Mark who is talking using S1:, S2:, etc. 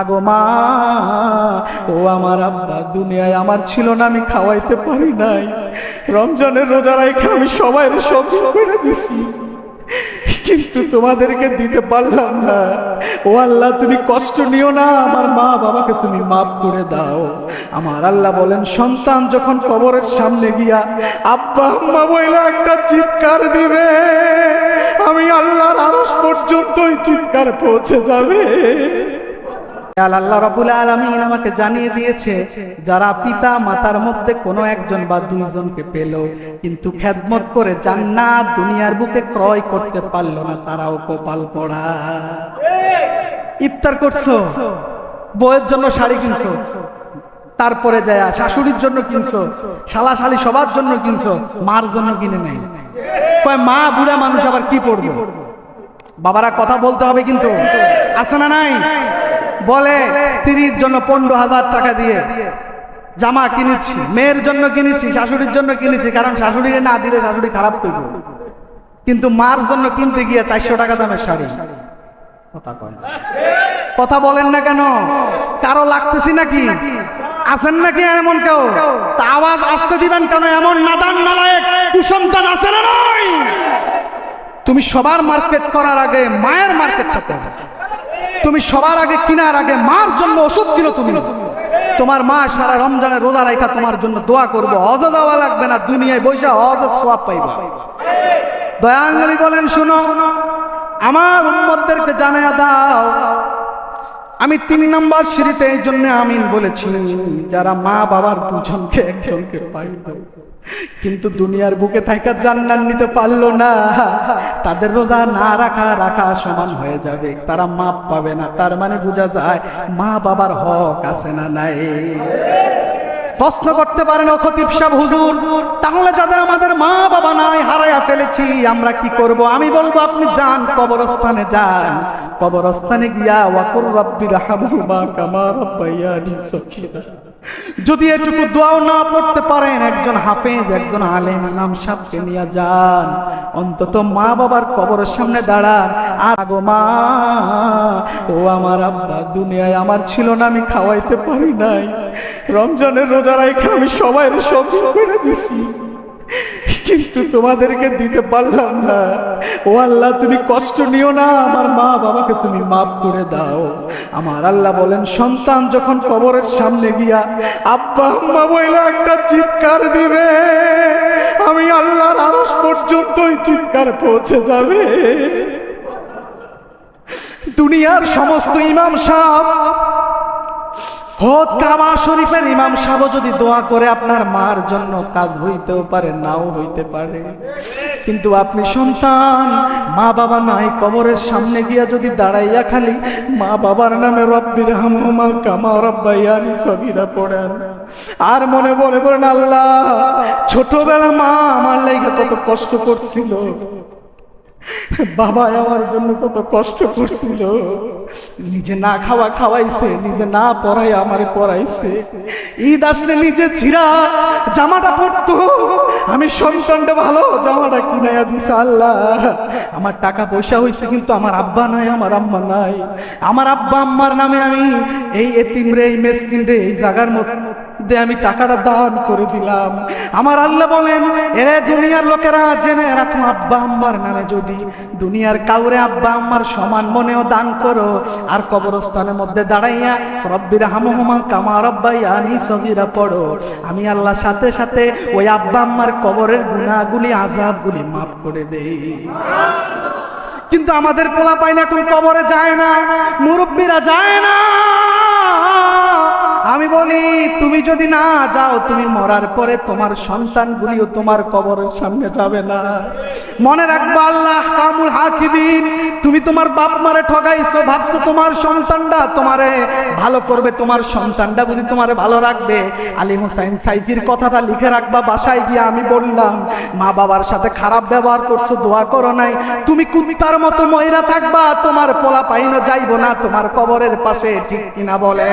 S1: আগো মা, ও আমার আব্বা দুনিয়ায় আমার ছিল না, আমি খাওয়াইতে পারি নাই। রমজানের রোজা রাখা আমি সবাই সব করে দিছি, কিন্তু তোমাদেরকে দিতে পারলাম না। ও আল্লাহ, তুমি কষ্ট নিও না, আমার মা বাবাকে তুমি মাফ করে দাও। আমার আল্লাহ বলেন, সন্তান যখন কবরের সামনে গিয়া আব্বা আম্মা বইলা একটা চিৎকার দিবে, আমি আল্লাহর আরশ পর্যন্তই চিৎকার পৌঁছে যাবে। আল্লাহ রাব্বুল আলামিন আমাকে জানিয়ে দিয়েছে, যারা পিতা মাতার মধ্যে কোনো একজন বা দুইজনকে পেল কিন্তু খেদমত করে জান্নাত দুনিয়ার বুকে ক্রয় করতে পারলো না, তারাও কপাল পোড়া। ইফতার করছো, বউয়ের জন্য শাড়ি কিনছো, তারপরে যায় শাশুড়ির জন্য কিনছো, শালা শালি সবার জন্য কিনছো, মার জন্য কিনে নাই। কয় মা বুড়া মানুষ আবার কি পড়বে? বাবারা কথা বলতে হবে কিন্তু, আছে না নাই? বলে স্ত্রীর জন্য 15,000 টাকা দিয়ে জামা কিনেছি, মেয়ের জন্য কিনেছি, শাশুড়ির জন্য কিনেছি, কারণ শাশুড়িকে না দিলে শাশুড়ি খারাপ করবে। কিন্তু মার জন্য কিনতে গিয়ে 400 টাকা দামের শাড়ি। কথা বলেন না কেন? কারো লাগতেছি নাকি? আছেন নাকি এমন কেউ? তা আওয়াজ আসতে দিবেন কেন? এমন নাদান নালায়েক কুসন্তান আছে না নয়? তুমি সবার মার্কেট করার আগে মায়ের মার্কেটটা করো। তুমি সবার আগে কিনার আগে মার জন্য ওষুধ কিনো। তুমি তোমার মা সারা রমজানের রোজা রাখা তোমার জন্য দোয়া করবো, হজ যাওয়া লাগবে না, দুনিয়ায় বৈশা হজের সওয়াব পাইবা। দয়াল নবী বলেন, শুনো, আমার উম্মতদেরকে জানায়া দাও, আমি 3 নম্বর সিঁড়িতে এই জন্য আমিন বলেছি, যারা মা বাবার দুজনকে একজনকে পাইল কিন্তু দুনিয়ার বুকে থাকা জান্নাত নিতে পারলো না, তাদের রোজা না রাখা সমান হয়ে যাবে, তারা মাপ পাবে না। তার মানে বোঝা যায় মা বাবার হক আছে না নাই? প্রশ্ন করতে পারেন, ও খতিব সাহেব হুজুর, তাহলে যাদের আমাদের মা বাবা নাই, হারায়া ফেলেছি, আমরা কি করব? আমি বলবো, আপনি যান, কবরস্থানে যান, কবরস্থানে গিয়া ওয়াকুর রাব্বিরহামহুমা কামা রাব্বায়ানি সগীরা, যদি এটুকু দোয়াও না পড়তে পারেন, একজন হাফেজ, একজন আলেম ইমাম সাহেবকে নিয়ে যান, অন্তত মা বাবার কবরের সামনে দাঁড়ান। আর আগো মা, ও আমার আব্বা দুনিয়ায় আমার ছিল না, আমি খাওয়াইতে পারি নাই। রমজানের রোজা রাখা আমি সবাই সব করে দিছি, কিন্তু তোমাদেরকে দিতে পারলাম না। ও আল্লাহ, তুমি কষ্ট নিও না, আমার মা বাবাকে তুমি মাফ করে দাও। আমার আল্লাহ বলেন, সন্তান যখন কবরের সামনে গিয়া আব্বা আম্মা বইলা একটা চিৎকার দিবে, আমি আল্লাহর আরশ পর্যন্তই চিৎকার পৌঁছে যাবে। দুনিয়ার সমস্ত ইমাম সাহেব, কাবা শরীফের ইমাম সাহেব যদি দোয়া করে, আপনার মার জন্য কাজ হইতেও পারে, নাও হইতে পারে, কিন্তু আপনি সন্তান, মা বাবা নাই, কবরের সামনে গিয়া যদি দাঁড়াইয়া খালি মা বাবার নামে রব্বিরহামহুমা কামা রাব্বায়ানি সগীরা পড়েন, আর মনে মনে বলেন, আল্লাহ, ছোটবেলা মা আমার লাইগা কত কষ্ট করছিল, বাবা আমার জন্য কত কষ্ট করছিল, নিজে না খাওয়া খাওয়াইছে, নিজে না পড়াই আমারে পড়াইছে, ঈদ আসলে নিজে ছিঁড়া জামাটা পরতো, আমি সন্তানটা ভালো জামাটা কিনাইয়া দিছে। আল্লাহ, আমার টাকা পয়সা হয়েছে, কিন্তু আমার আব্বা নাই, আমার আম্মা নাই। আমার আব্বা আম্মার নামে আমি এই এতিম রে, এই মেসকিন রে, এই জায়গার মধ্যে আমি টাকাটা দান করে দিলাম। আমার আল্লাহ বলেন, এরে দুনিয়ার লোকেরা জেনে রাখো, আব্বা আম্মার নামে যদি দুনিয়ার কাউরে আব্বা আম্মার সমান মনেও দান করো, আর কবরস্থানের মধ্যে দাঁড়াইয়া রব্বিরহামহুমা কামা রাব্বায়ানি সগীরা পড়ো, আমি আল্লাহ সাথে সাথে ওই আব্বা আম্মার কবরের গুনাহগুলি, আযাবগুলি মাফ করে দেই। কিন্তু আমাদের পোলা পাইনা এখন কবরে যায় না, মুরব্বীরা যায় না। আমি বলি, তুমি যদি না যাও, তুমি মরার পরে তোমার সন্তানগুলিও তোমার কবরের সামনে যাবে না। মনে রাখবা, আল্লাহ কামুল হাকিমিন, তুমি তোমার বাপ মারে ঠগাইছো, ভাবছো তোমার সন্তানটা তোমারে ভালো করবে, তোমার সন্তানটা বুঝি তোমারে ভালো রাখবে। আলী হুসাইন সাইফির কথাটা লিখে রাখবা বাসায় গিয়ে। আমি বললাম, মা বাবার সাথে খারাপ ব্যবহার করছো, দোয়া করো নাই, তুমি কুত্তার মতো ময়রা থাকবা, তোমার পোলা পাইনো যাইবো না তোমার কবরের পাশে, ঠিক কিনা বলে?